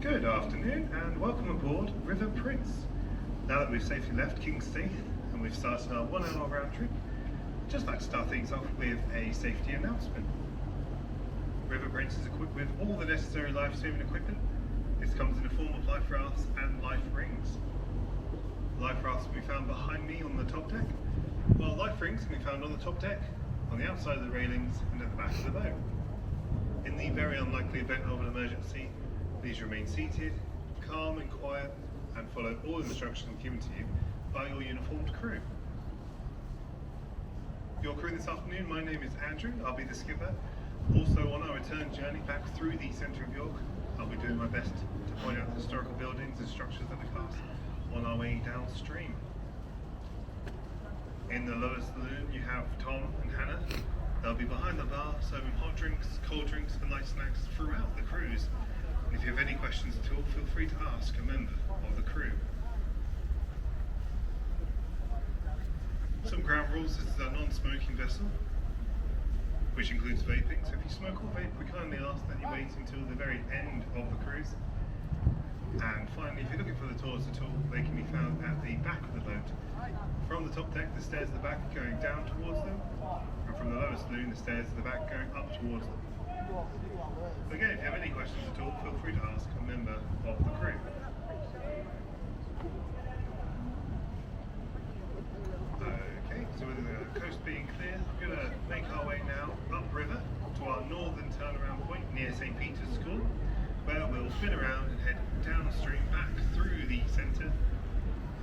Good afternoon and welcome aboard River Prince. Now that we've safely left Kingston and we've started our 1 hour round trip, I'd just like to start things off with a safety announcement. River Prince is equipped with all the necessary life-saving equipment. This comes in the form of life rafts and life rings. Life rafts can be found behind me on the top deck, while life rings can be found on the top deck, on the outside of the railings and at the back of the boat. In the very unlikely event of an emergency, please remain seated, calm and quiet, and follow all instructions given to you by your uniformed crew. Your crew this afternoon, my name is Andrew, I'll be the skipper. Also on our return journey back through the centre of York, I'll be doing my best to point out the historical buildings and structures of the castle on our way downstream. In the lower saloon you have Tom and Hannah. They'll be behind the bar serving hot drinks, cold drinks and light snacks throughout the cruise. And if you have any questions at all, feel free to ask a member of the crew. Some ground rules: this is a non-smoking vessel, which includes vaping. So if you smoke or vape, we kindly ask that you wait until the very end of the cruise. And finally, if you're looking for the toilets at all, they can be found at the back of the boat. From the top deck, the stairs at the back going down towards them, and from the lower saloon, the stairs at the back going up towards them. Again, if you have any questions at all, feel free to ask a member of the crew. Okay, so with the coast being clear, we're going to make our way now upriver to our northern turnaround point near St. Peter's School, where we'll spin around and head downstream back through the centre,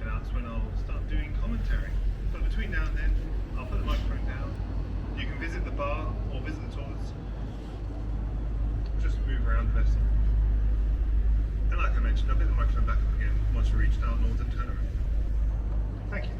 and that's when I'll start doing commentary. But between now and then, I'll put the microphone down. You can visit the bar or visit the toilets. Just move around the vessel. And like I mentioned, I'll put the microphone back up again once we reach our northern turnaround. Thank you.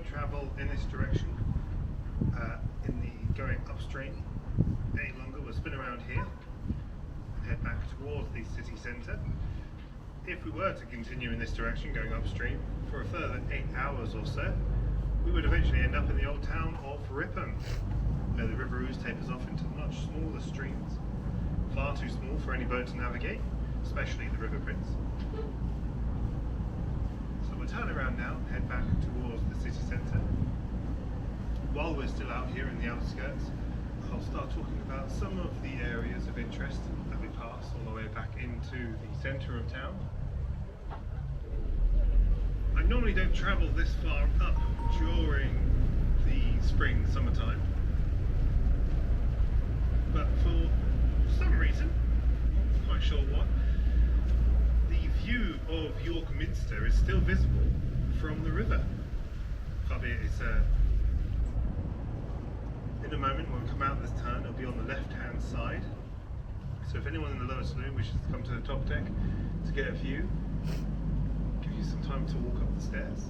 don't travel in this direction, in the going upstream any longer, we'll spin around here and head back towards the city centre. If we were to continue in this direction, going upstream, for a further 8 hours or so, we would eventually end up in the old town of Ripon, where the River Ouse tapers off into much smaller streams, far too small for any boat to navigate, especially the River Prince. So we'll turn around now and head back towards the city centre. While we're still out here in the outskirts, I'll start talking about some of the areas of interest that we pass on the way back into the centre of town. I normally don't travel this far up during the spring, summertime, but for some reason, not quite sure what, the view of York Minster is still visible from the river. Albeit it's in a moment when we come out this turn, it'll be on the left hand side. So if anyone in the lower saloon wishes to come to the top deck to get a view, give you some time to walk up the stairs.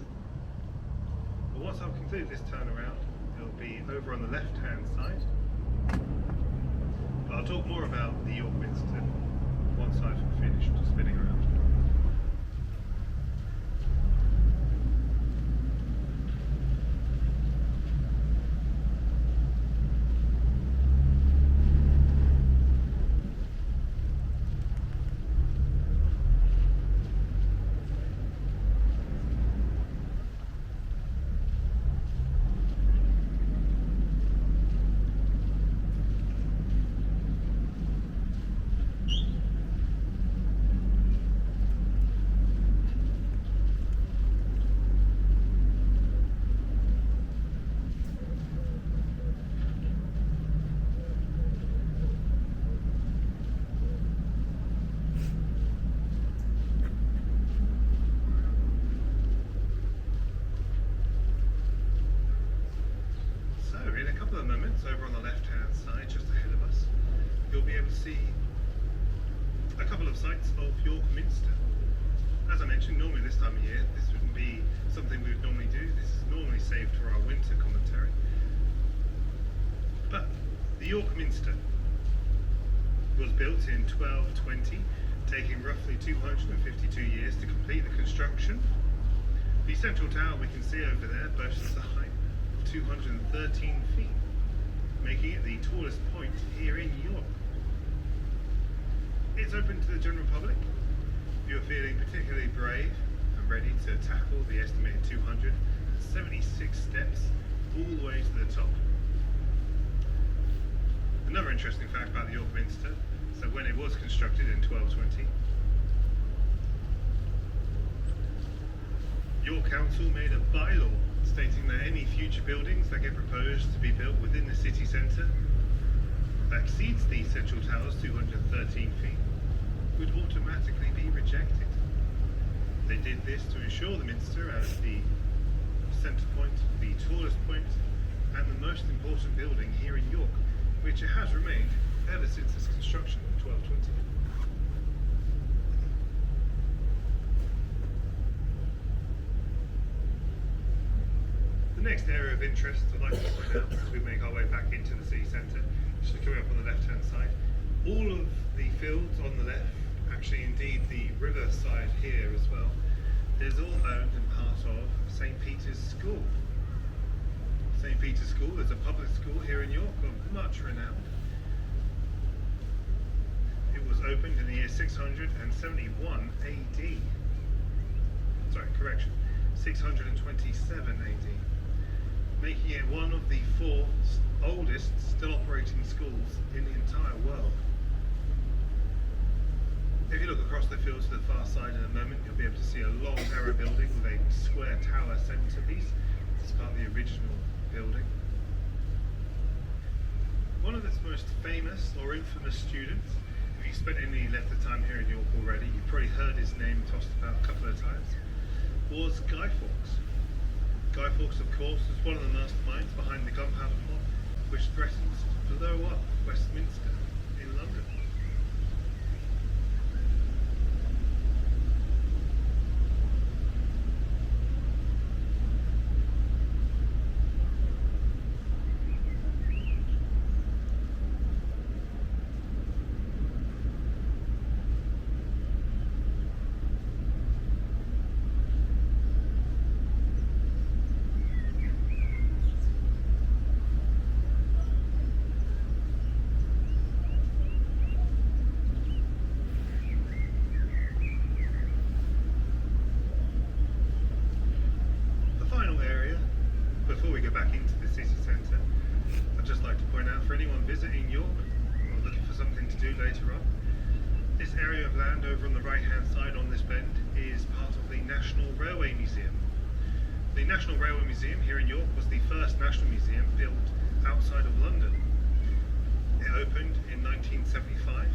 But once I've concluded this turn around, it'll be over on the left hand side. But I'll talk more about the York Minster once I've finished spinning around. Over on the left hand side, just ahead of us, you'll be able to see a couple of sights of York Minster. As I mentioned, normally this time of year this wouldn't be something we would normally do. This is normally saved for our winter commentary. But the York Minster was built in 1220, taking roughly 252 years to complete the construction. The central tower we can see over there boasts a height of 213 feet. Making it the tallest point here in York. It's open to the general public. If you're feeling particularly brave and ready to tackle the estimated 276 steps all the way to the top. Another interesting fact about the York Minster, so when it was constructed in 1220, York Council made a bylaw stating that any future buildings that get proposed to be built within the city centre that exceeds the central tower's 213 feet would automatically be rejected. They did this to ensure the Minster as the centre point, the tallest point, and the most important building here in York, which it has remained ever since its construction in 1220. The next area of interest I'd like to point out as we make our way back into the city centre, which is coming up on the left hand side, all of the fields on the left, actually indeed the river side here as well, is all owned and part of St. Peter's School. St. Peter's School is a public school here in York of much renown. It was opened in the year 671 AD. Sorry, correction, 627 AD. Making it one of the 4 oldest still operating schools in the entire world. If you look across the field to the far side in a moment, you'll be able to see a long narrow building with a square tower centrepiece. This is part of the original building. One of its most famous or infamous students, if you've spent any length of time here in York already, you've probably heard his name tossed about a couple of times, was Guy Fawkes. Guy Fawkes, of course, was one of the masterminds behind the gunpowder plot, which threatens to blow up Westminster in London. do later on. This area of land over on the right hand side on this bend is part of the National Railway Museum. The National Railway Museum here in York was the first national museum built outside of London. It opened in 1975.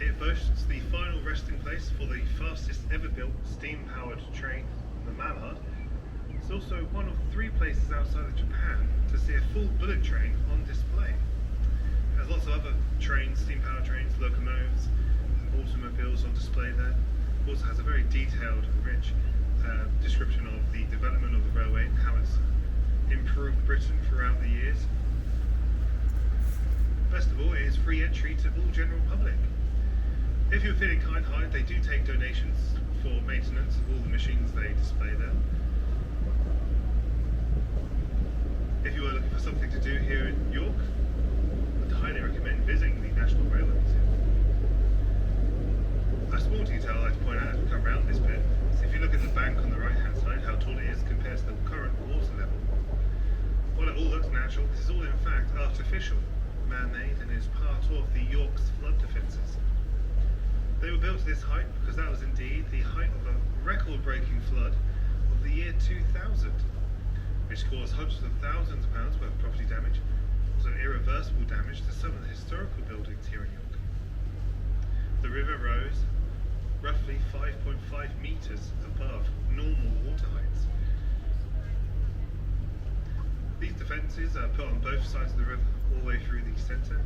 It boasts the final resting place for the fastest ever built steam-powered train, the Mallard. It's also one of 3 places outside of Japan to see a full bullet train on display. There's lots of other trains, steam-powered trains, locomotives, automobiles on display there. It also has a very detailed and rich description of the development of the railway and how it's improved Britain throughout the years. Best of all, it is free entry to all general public. If you're feeling kind-hearted, they do take donations for maintenance of all the machines they display there. If you are looking for something to do here in York, I'd highly recommend visiting the National Railway Museum. A small detail I'd like to point out as we come around this bit is if you look at the bank on the right hand side, how tall it is compared to the current water level. While it all looks natural, this is all in fact artificial, man-made, and is part of the York's flood defences. They were built to this height because that was indeed the height of a record-breaking flood of the year 2000, which caused hundreds of thousands of pounds worth of property damage, also irreversible damage to some of the historical buildings here in York. The river rose roughly 5.5 metres above normal water heights. These defences are put on both sides of the river, all the way through the centre,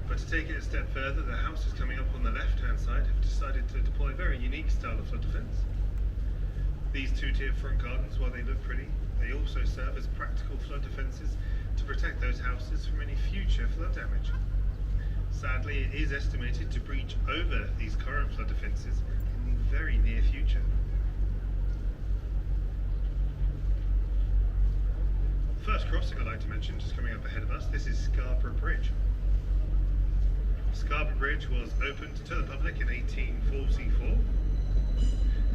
but to take it a step further, the houses coming up on the left-hand side have decided to deploy a very unique style of flood defence. These 2-tiered front gardens, while they look pretty, they also serve as practical flood defences to protect those houses from any future flood damage. Sadly, it is estimated to breach over these current flood defences in the very near future. First crossing I'd like to mention, just coming up ahead of us, this is Scarborough Bridge. Scarborough Bridge was opened to the public in 1844.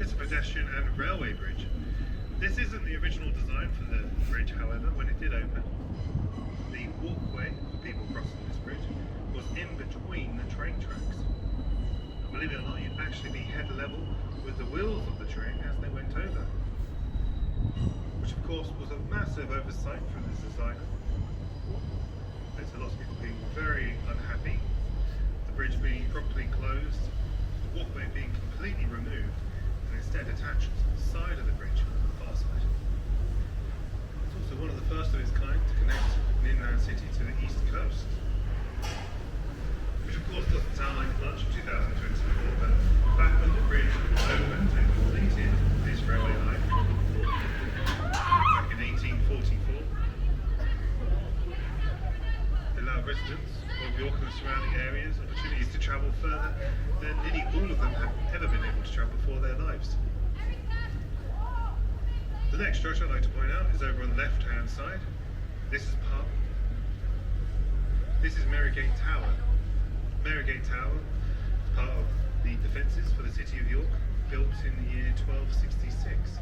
It's a pedestrian and railway bridge. This isn't the original design for the bridge, however. When it did open, the walkway for people crossing this bridge was in between the train tracks. And believe it or not, you'd actually be head level with the wheels of the train as they went over, which of course was a massive oversight from the designer. Led to lots of people being very unhappy, the bridge being properly closed, the walkway being completely removed and instead attached to the side of the bridge on the far side. It's also one of the first of its kind to connect an inland city to the east coast, which of course doesn't sound like much in 2024, but back when the bridge opened and completed this railway line back in 1844, it allowed residents of York and the surrounding areas opportunities to travel further than nearly all of them have ever been able to travel before their lives. The next structure I'd like to point out is over on the left-hand side. This is Marygate Tower. Marygate Tower is part of the defences for the city of York, built in the year 1266.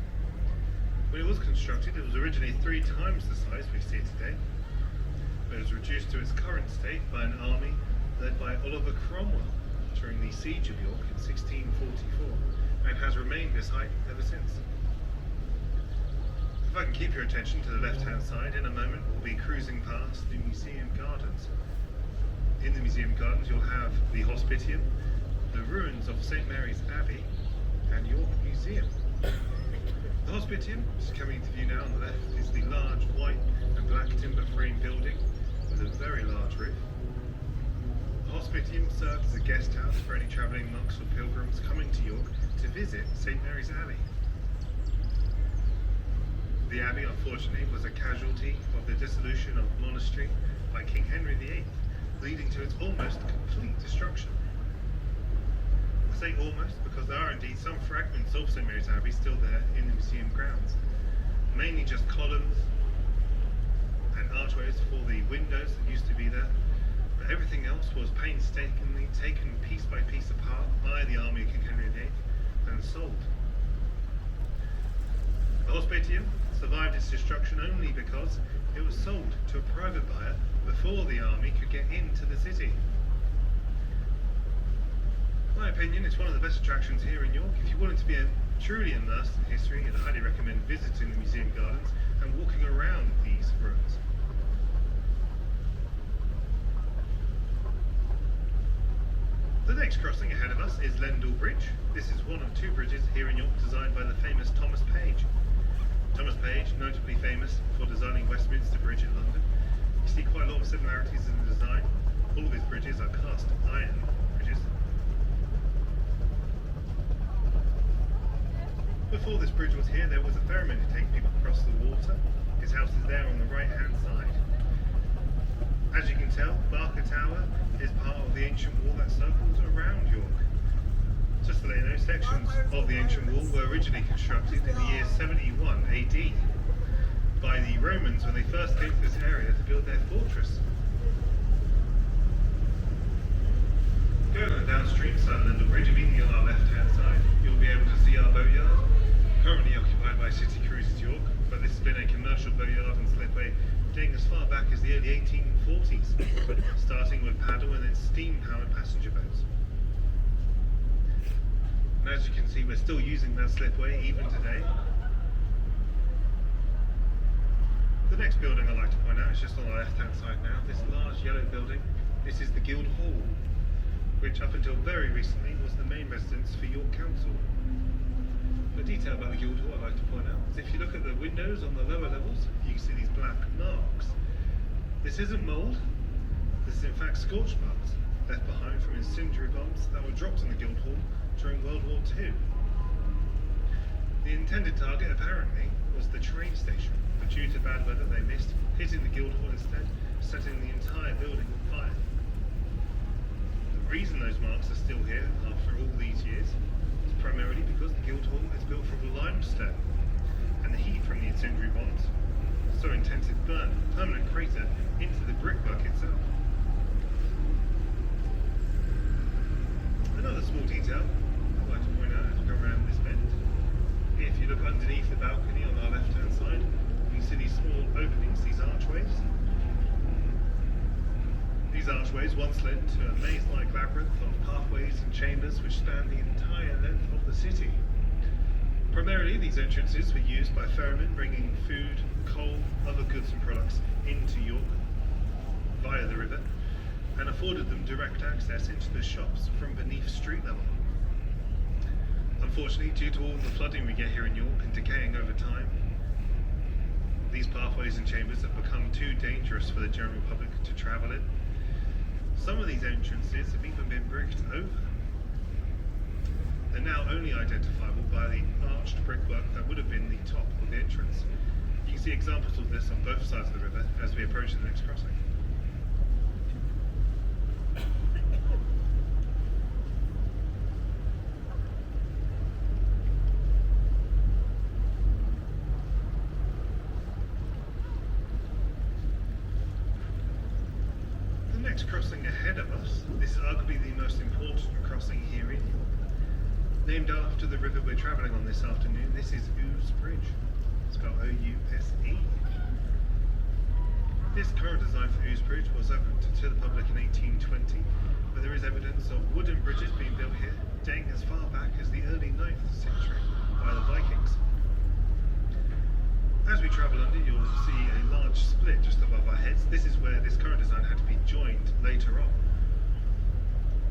When it was constructed, it was originally 3 times the size we see it today, but it was reduced to its current state by an army led by Oliver Cromwell during the siege of York in 1644, and has remained this height ever since. If I can keep your attention to the left-hand side, in a moment we'll be cruising past the museum gardens. In the museum gardens you'll have the Hospitium, the ruins of St Mary's Abbey, and York Museum. The Hospitium, which is coming into view now on the left, is the large white and black timber frame building with a very large roof. The Hospitium served as a guest house for any travelling monks or pilgrims coming to York to visit St Mary's Abbey. The abbey, unfortunately, was a casualty of the dissolution of the monastery by King Henry VIII, leading to its almost complete destruction. I say almost because there are indeed some fragments of St Mary's Abbey still there in the museum grounds, mainly just columns and archways for the windows that used to be there, but everything else was painstakingly taken piece by piece apart by the army of King Henry VIII and sold. The Hospitium survived its destruction only because it was sold to a private buyer before the army could get into the city. opinion, it's one of the best attractions here in York. If you wanted to be truly immersed in history, I'd highly recommend visiting the museum gardens and walking around these ruins. The next crossing ahead of us is Lendal Bridge. This is one of two bridges here in York designed by the famous Thomas Page. Thomas Page, notably famous for designing Westminster Bridge in London. You see quite a lot of similarities in the design. All of his bridges are cast iron bridges. Before this bridge was here, there was a ferryman to take people across the water. His house is there on the right-hand side. As you can tell, Barker Tower is part of the ancient wall that circles around York. Just to let you know, sections of the ancient wall were originally constructed in the year 71 AD by the Romans when they first came to this area to build their fortress. Going on the downstream side of Lendal Bridge, immediately on our left-hand side, you'll be able to see our boatyard, currently occupied by City Cruises York, but this has been a commercial boatyard and slipway dating as far back as the early 1840s, starting with paddle and then steam-powered passenger boats. And as you can see, we're still using that slipway even today. The next building I'd like to point out is just on the left-hand side now, this large yellow building. This is the Guild Hall, which up until very recently was the main residence for York Council. The detail about the Guild Hall I'd like to point out is if you look at the windows on the lower levels, you can see these black marks. This isn't mould, this is in fact scorch marks left behind from incendiary bombs that were dropped on the Guild Hall during World War II. The intended target apparently was the train station, but due to bad weather they missed, hitting the Guild Hall instead, setting the entire building on fire. The reason those marks are still here after all these years is primarily because the Guild Hall is built from limestone, and the heat from the incendiary bombs so intense it burned a permanent crater into the brickwork itself. Another small detail I'd like to point out as we go around this bend. If you look underneath the balcony on our left-hand side, you can see these small openings, these archways. These archways once led to a maze-like labyrinth of pathways and chambers which span the entire length of the city. Primarily, these entrances were used by ferrymen bringing food, coal, other goods and products into York via the river, and afforded them direct access into the shops from beneath street level. Unfortunately, due to all the flooding we get here in York and decaying over time, these pathways and chambers have become too dangerous for the general public to travel in. Some of these entrances have even been bricked over. They're now only identifiable by the arched brickwork that would have been the top of the entrance. You can see examples of this on both sides of the river as we approach the next crossing. The next crossing ahead of us, this is arguably the most important crossing here in York. Named after the river we're travelling on this afternoon, this is Ouse Bridge, spelled O-U-S-E. This current design for Ouse Bridge was opened to the public in 1820, but there is evidence of wooden bridges being built here, dating as far back as the early 9th century by the Vikings. As we travel under, you'll see a large split just above our heads. This is where this current design had to be joined later on.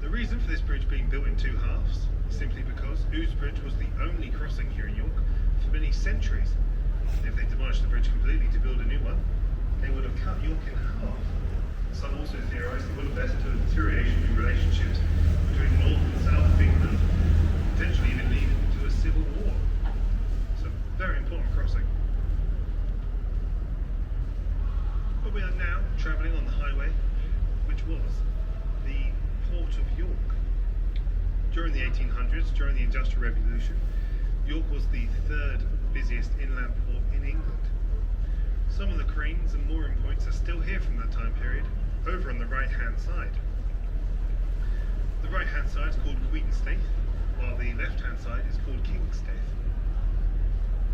The reason for this bridge being built in two halves is simply because Ouse Bridge was the only crossing here in York for many centuries. If they demolished the bridge completely to build a new one, they would have cut York in half. Some also theorise it would have led to a deterioration in relationships between North and South of England, potentially even leading to a civil war. So, very important crossing. But we are now travelling on the highway, which was the Port of York. During the 1800s, during the Industrial Revolution, York was the third busiest inland port in England. Some of the cranes and mooring points are still here from that time period, over on the right-hand side. The right-hand side is called Queenstaith, while the left-hand side is called Kingstaith.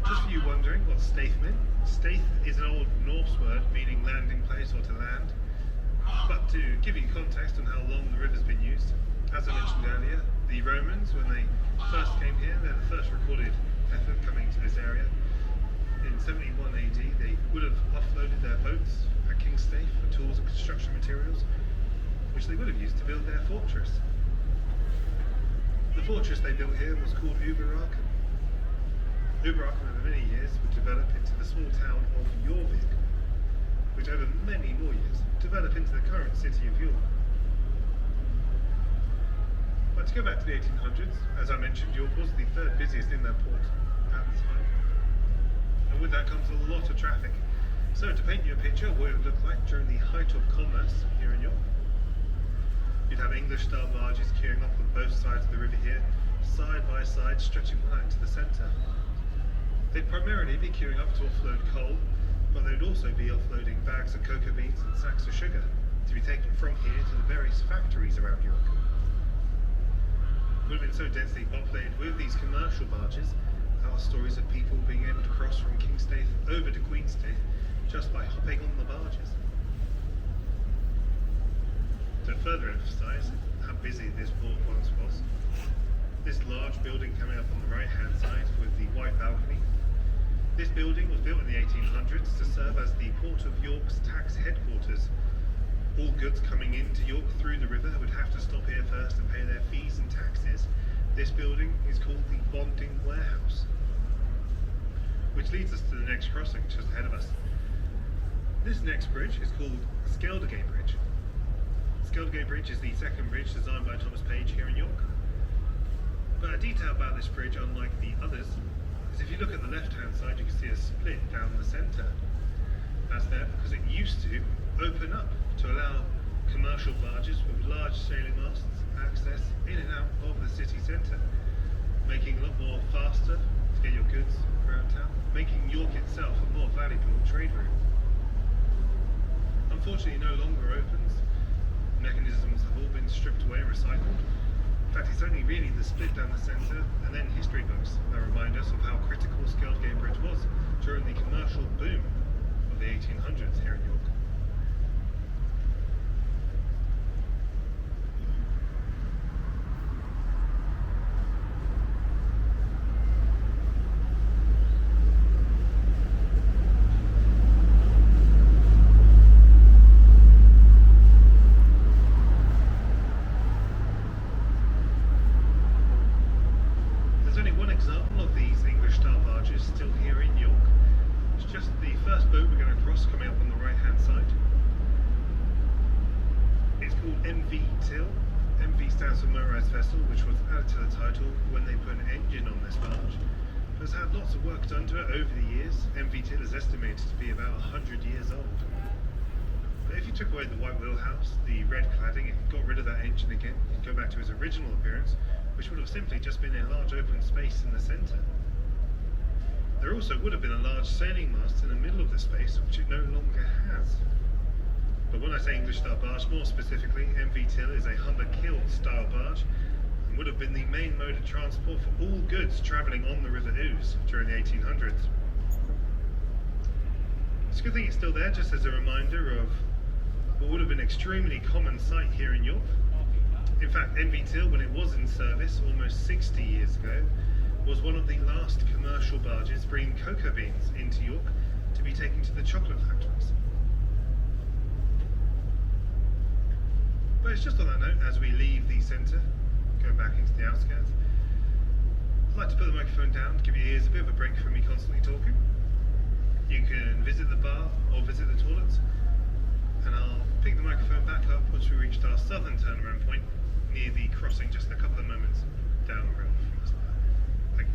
Just for you wondering what Staith meant, Staith is an old Norse word meaning landing place or to land. But to give you context on how long the river's been used, as I mentioned earlier, the Romans, when they first came here, they're the first recorded effort coming to this area. In 71 AD, they would have offloaded their boats at Kingstay for tools and construction materials, which they would have used to build their fortress. The fortress they built here was called River Ouse. River Ouse over many years would develop into the small town of York, which over many more years developed into the current city of York. But to go back to the 1800s, as I mentioned, York was the third busiest inland port at the time. And with that comes a lot of traffic. So to paint you a picture of what it would look like during the height of commerce here in York, you'd have English-style barges queuing up on both sides of the river here, side by side, stretching right to the centre. They'd primarily be queuing up to offload coal, but they'd also be offloading bags of cocoa beans and sacks of sugar to be taken from here to the various factories around York. It would have been so densely populated with these commercial barges, there are stories of people being able to cross from Kingstay over to Queenstay just by hopping on the barges. To further emphasise how busy this port once was, this large building coming up on the right hand side with the white balcony, this building was built in the 1800s to serve as the Port of York's tax headquarters. All goods coming into York through the river would have to stop here first and pay their fees and taxes. This building is called the Bonding Warehouse, which leads us to the next crossing just ahead of us. This next bridge is called Skeldergate Bridge. Skeldergate Bridge is the second bridge designed by Thomas Page here in York. But a detail about this bridge, unlike the others, is if you look at the left-hand side, you can see a split down the centre. That's there because it used to open up to allow commercial barges with large sailing masts access in and out of the city centre, making it a lot more faster to get your goods around town, making York itself a more valuable trade route. Unfortunately, it no longer opens. Mechanisms have all been stripped away and recycled. In fact, it's only really the split down the centre and then history books that remind us of how critical Skeldergate Bridge was during the commercial boom of the 1800s here in York. Took away the white wheelhouse, the red cladding, and got rid of that engine again, and go back to its original appearance, which would have simply just been a large open space in the centre. There also would have been a large sailing mast in the middle of the space, which it no longer has. But when I say English-style barge, more specifically, MV Till is a Humber Kill style barge, and would have been the main mode of transport for all goods travelling on the River Ouse during the 1800s. It's a good thing it's still there, just as a reminder of what would have been an extremely common sight here in York. In fact, MV Till, when it was in service almost 60 years ago, was one of the last commercial barges bringing cocoa beans into York to be taken to the chocolate factories. But it's just on that note, as we leave the centre, go back into the outskirts, I'd like to put the microphone down, give your ears a bit of a break from me constantly talking. You can visit the bar or visit the toilets, and I'll pick the microphone back up once we reached our southern turnaround point near the crossing, just a couple of moments down the road from us. Thank you.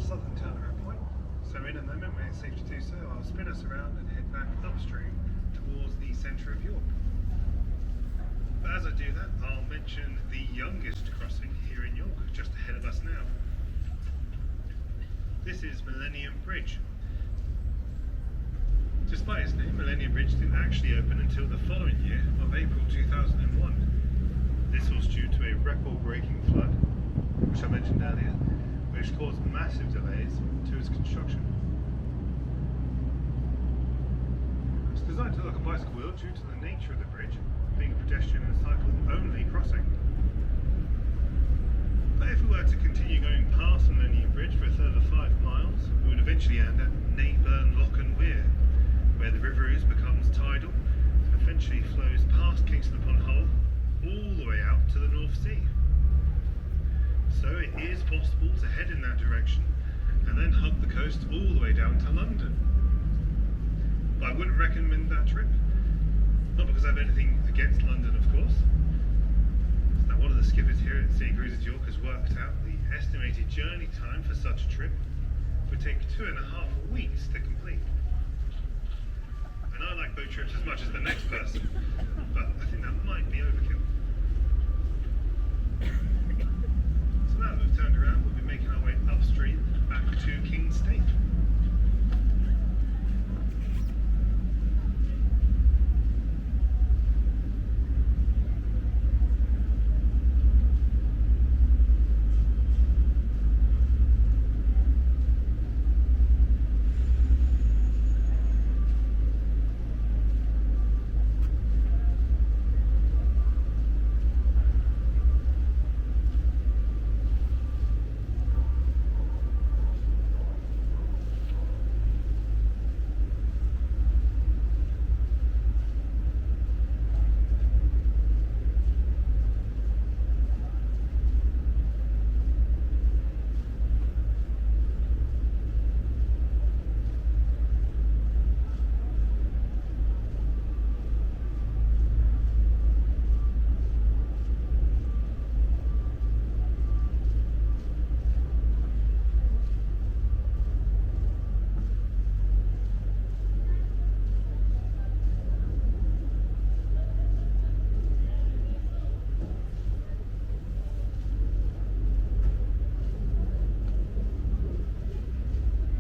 our southern turnaround point. So in a moment, when it's safe to do so, I'll spin us around and head back upstream towards the centre of York. But as I do that, I'll mention the youngest crossing here in York, just ahead of us now. This is Millennium Bridge. Despite its name, Millennium Bridge didn't actually open until the following year of April 2001. This was due to a record-breaking flood, which I mentioned earlier, which caused massive delays to its construction. It's designed to look a bicycle wheel due to the nature of the bridge being a pedestrian and cycle-only crossing. But if we were to continue going past Millennium Bridge for a further 5 miles, we would eventually end at Neyburn Lock and Weir, where the River Ouse becomes tidal and eventually flows past Kingston upon Hull all the way out to the North Sea. So it is possible to head in that direction and then hug the coast all the way down to London. But I wouldn't recommend that trip. Not because I have anything against London, of course. Now, one of the skippers here at Sea Cruises York has worked out the estimated journey time for such a trip would take 2.5 weeks to complete. And I like boat trips as much as the next person, but I think that might be overkill. So now that we've turned around, we'll be making our way upstream back to King's State.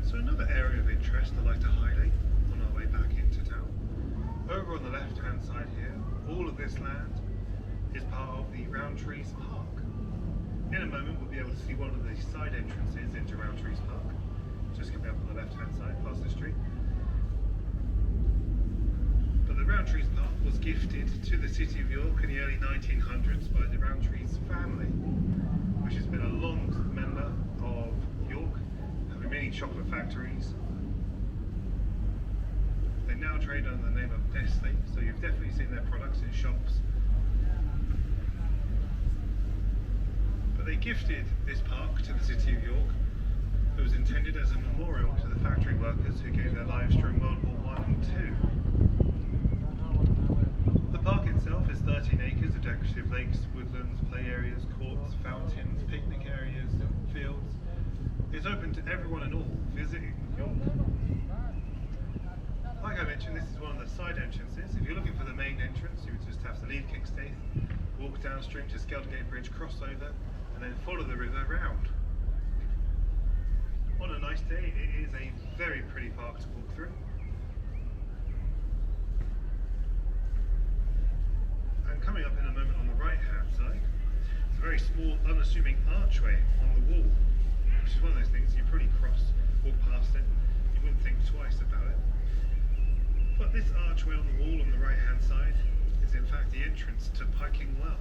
So another area of interest I'd like to highlight on our way back into town. Over on the left-hand side here, all of this land is part of the Rowntrees Park. In a moment we'll be able to see one of the side entrances into Rowntrees Park, just coming up on the left-hand side past the street. But the Rowntrees Park was gifted to the City of York in the early 1900s by the Rowntrees family, which has been a long member of York, having many chocolate factories. They now trade under the name of Nestle, so you've definitely seen their products in shops. But they gifted this park to the City of York. It was intended as a memorial to the factory workers who gave their lives during World War I and II. The park itself is 13 acres of decorative lakes, woodlands, play areas, courts, fountains, picnic areas, fields. It's open to everyone and all visiting York. Like I mentioned, this is one of the side entrances. If you're looking for the main entrance, you would just have to leave Kingston, walk downstream to Skeldergate Bridge, cross over, and then follow the river round. On a nice day, it is a very pretty park to walk through. And coming up in a moment on the right-hand side, it's a very small, unassuming archway on the wall, which is one of those things you probably walk past it, you wouldn't think twice about it. But this archway on the wall on the right-hand side is in fact the entrance to Pyking Well.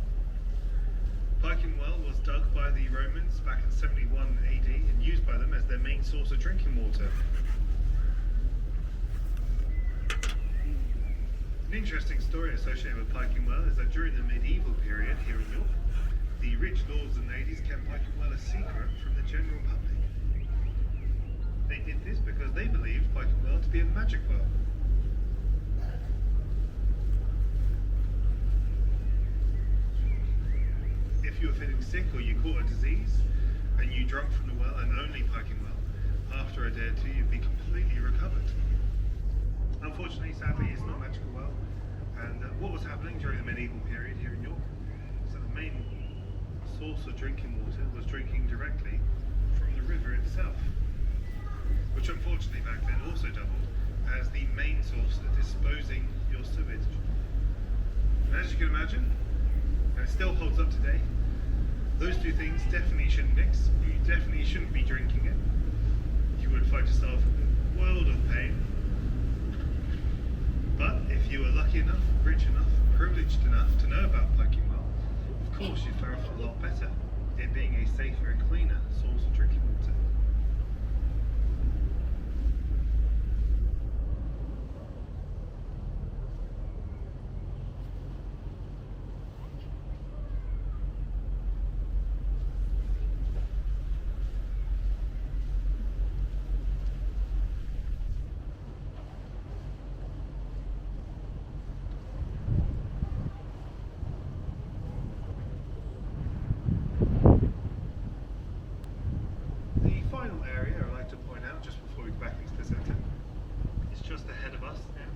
Pyking Well was dug by the Romans back in 71 AD and used by them as their main source of drinking water. An interesting story associated with Pyking Well is that during the medieval period here in York, the rich lords and ladies kept Pyking Well a secret from the general public. They did this because they believed Pyking Well to be a magic well. If you were feeling sick or you caught a disease and you drank from the well and only Pyking Well, after a day or two you'd be completely recovered. Unfortunately, sadly, it's not a magical well, and what was happening during the medieval period here in York is that the main source of drinking water was drinking directly from the river itself, which unfortunately back then also doubled as the main source of disposing your sewage. And as you can imagine, and it still holds up today, those two things definitely shouldn't mix. You definitely shouldn't be drinking it. You would find yourself in a world of pain. But if you were lucky enough, rich enough, privileged enough to know about plugging well, of course you'd fare off a lot better, it being a safer and cleaner source of drinking water. The final area I'd like to point out just before we go back into the centre is just ahead of us now.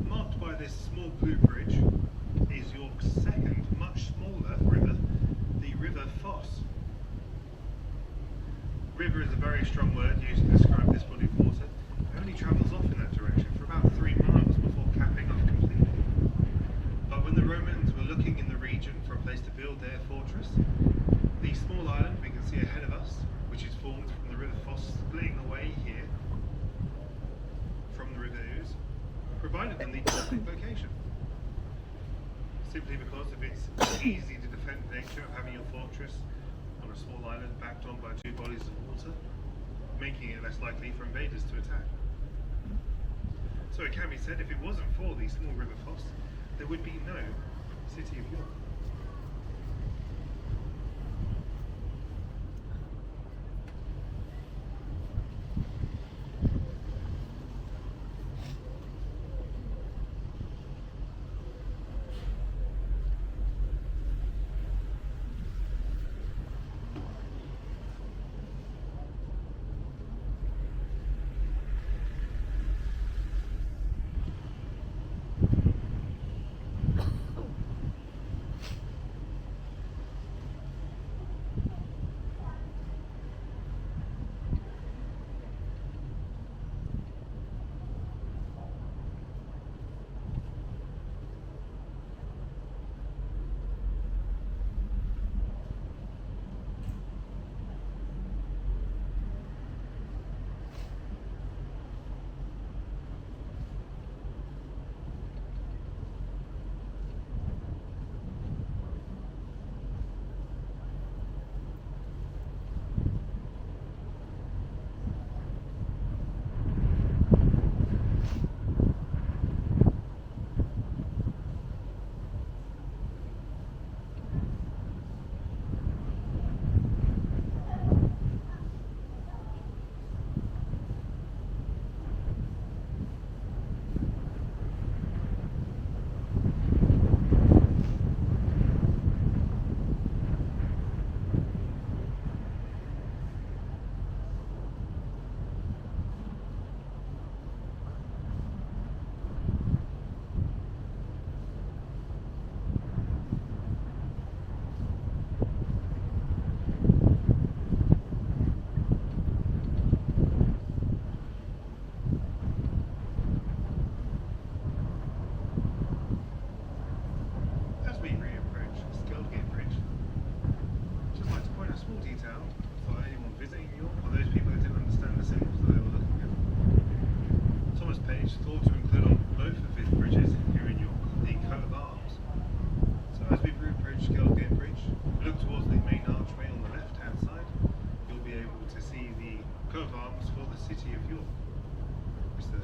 Marked by this small blue bridge is York's second, much smaller river, the River Foss. River is a very strong word used to describe this body of water. It only travels off in that direction for about 3 miles before capping off completely. But when the Romans were looking in the region for a place to build their fortress, the small island we can see ahead of us, which is formed from the River Foss splitting away here from the River Ouse, provided them the perfect location. Simply because of its easy to defend nature of having your fortress on a small island backed on by 2 bodies of water, making it less likely for invaders to attack. So it can be said, if it wasn't for the small River Foss, there would be no city of York.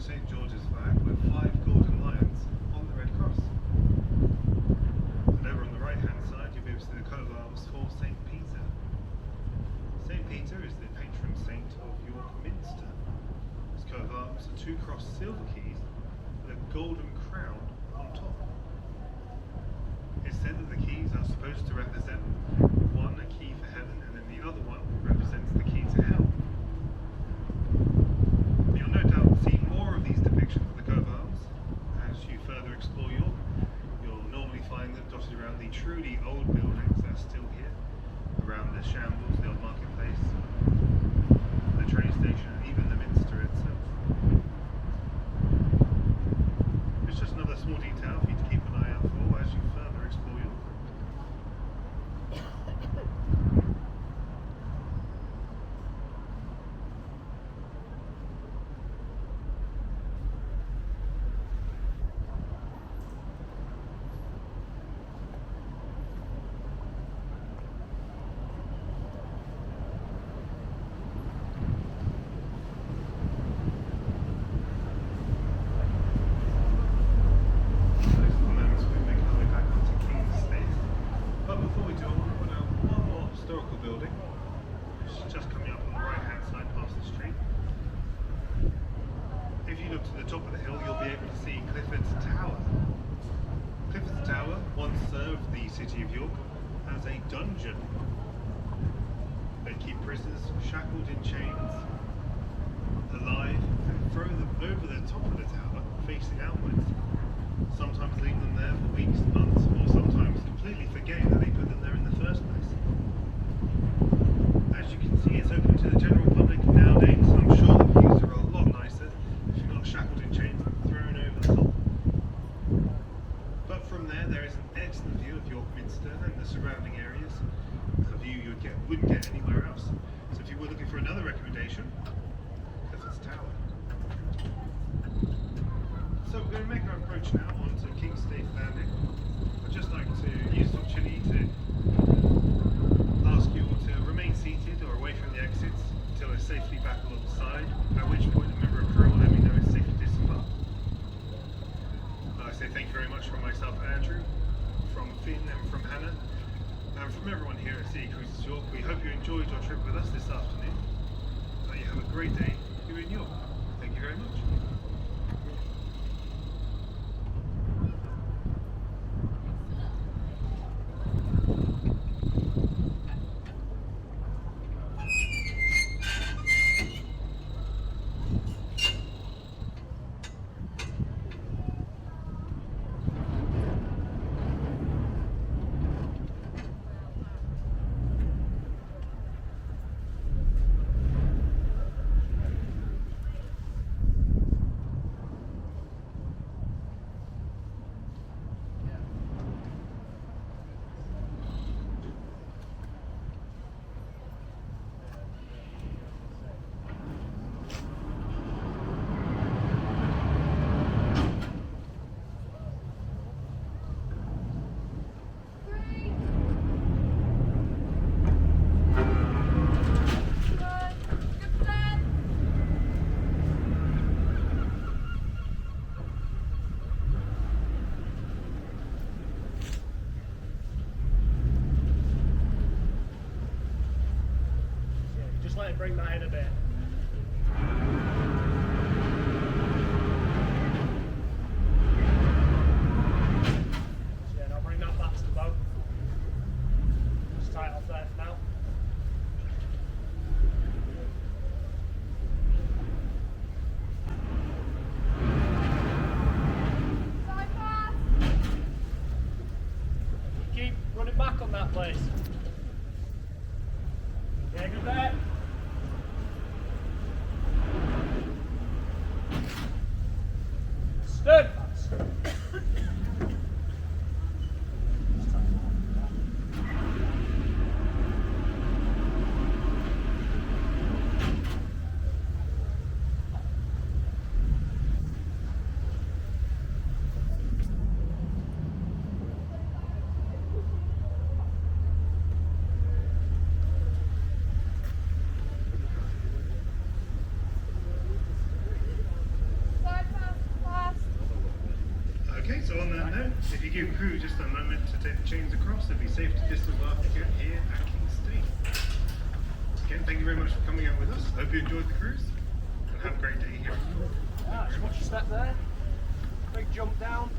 St. George's flag with 5 golden lions on the Red Cross. And over on the right hand side you'll be able to see the coat of arms for St. Peter. St. Peter is the patron saint of York Minster. His coat of arms are 2 crossed silver keys with a golden crown on top. It's said that the keys are supposed to represent one a key for heaven, and then the other one represents the key to hell. small detail for you to keep an eye out for as you further explore York. Building, which is just coming up on the right hand side past the street. If you look to the top of the hill, you'll be able to see Clifford's Tower. Clifford's Tower once served the city of York as a dungeon. They keep prisoners shackled in chains, alive, and throw them over the top of the tower, facing outwards. Sometimes leave them there for weeks, months, or sometimes completely forgetting that they put them there in the first place. As you can see, it's open to the general public nowadays, so I'm sure the views are a lot nicer if you're not shackled in chains and thrown over the top. But from there is an excellent view of York Minster and the surrounding areas, a view you wouldn't get anywhere else. So if you were looking for another recommendation, Clifford's Tower. So we're going to make our approach now onto King's State Landing. I'd just like to use the opportunity to ask you all to remain seated or away from the exits until we're safely back alongside, at which point a member of crew will let me know it's safe to disembark. I say thank you very much from myself, Andrew, from Finn and from Hannah, and from everyone here at City Cruises York. We hope you enjoyed your trip with us this afternoon. You have a great day here in York. Thank you very much. Let it bring that in a bit. So yeah, now bring that back to the boat. Just tie it off there for now. Keep running back on that place. Yeah, good there. Stood. Okay, so on that note, if you give crew just a moment to take the chains across, it'll be safe to disembark again here at King's State. Again, thank you very much for coming out with us. Hope you enjoyed the cruise, and have a great day here. Just watch your step there. Big jump down.